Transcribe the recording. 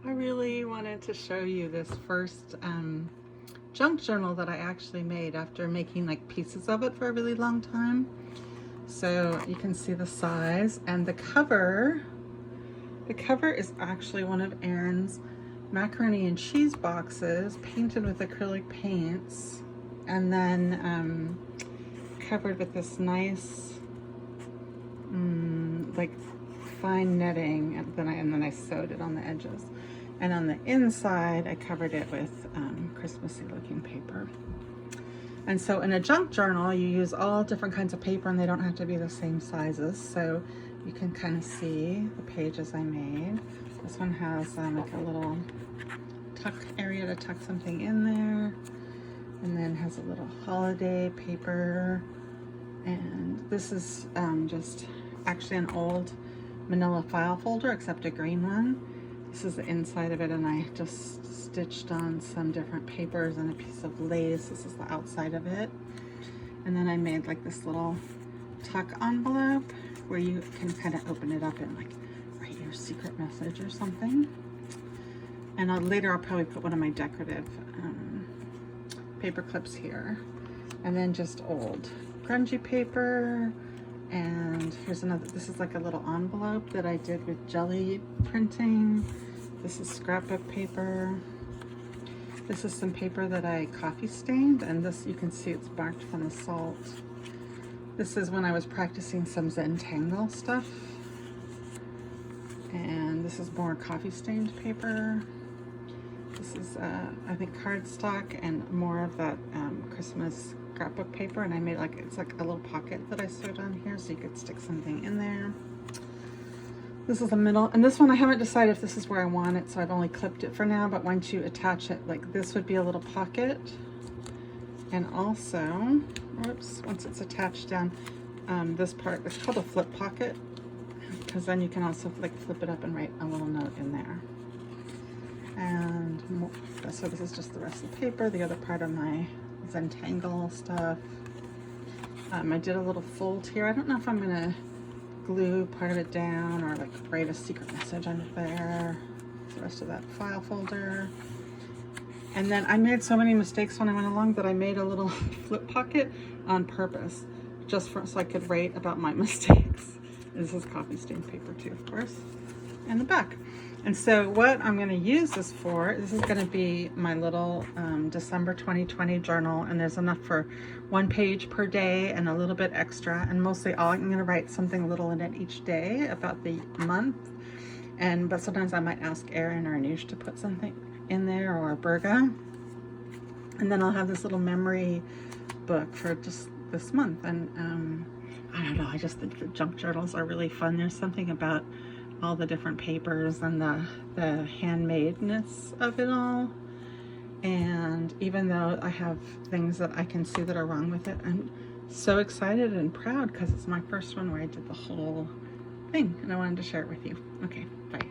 I really wanted to show you this first junk journal that I actually made after making like pieces of it for a really long time. So you can see the size, and the cover is actually one of Erin's macaroni and cheese boxes painted with acrylic paints, and then covered with this nice like fine netting, and then I sewed it on the edges. And on the inside, I covered it with Christmassy looking paper. And so in a junk journal, you use all different kinds of paper, and they don't have to be the same sizes. So you can kind of see the pages I made. This one has like a little tuck area to tuck something in there. And then has a little holiday paper. And this is just actually an old manila file folder, except a green one. This is the inside of it, and I just stitched on some different papers and a piece of lace. This is the outside of it. And then I made like this little tuck envelope where you can kind of open it up and like write your secret message or something. And later I'll probably put one of my decorative paper clips here. And then just old grungy paper. And here's another, this is like a little envelope that I did with jelly printing. This is scrapbook paper. This is some paper that I coffee stained, and this, you can see it's marked from the salt. This is when I was practicing some Zentangle stuff. And this is more coffee stained paper. This is, I think, cardstock and more of that Christmas scrapbook paper, and I made like, it's like a little pocket that I sewed on here so you could stick something in there. This is the middle, and this one I haven't decided if this is where I want it, so I've only clipped it for now, but once you attach it, like this would be a little pocket. And also, whoops, once it's attached down, this part, it's called a flip pocket, because then you can also like flip it up and write a little note in there. And more, so this is just the rest of the paper, the other part of my Zentangle stuff. I did a little fold here. I don't know if I'm gonna glue part of it down or like write a secret message under there. The rest of that file folder. And then I made so many mistakes when I went along that I made a little flip pocket on purpose, just so I could write about my mistakes. This is coffee stained paper too, of course, and the back. And so what I'm going to use this for, this is going to be my little December 2020 journal, and there's enough for 1 page per day and a little bit extra, and mostly I'm going to write something little in it each day about the month. But sometimes I might ask Erin or Anush to put something in there, or Berga. And then I'll have this little memory book for just this month. And I don't know, I just think the junk journals are really fun. There's something about all the different papers and the handmadeness of it all. And even though I have things that I can see that are wrong with it, I'm so excited and proud because it's my first one where I did the whole thing, and I wanted to share it with you. Okay, bye.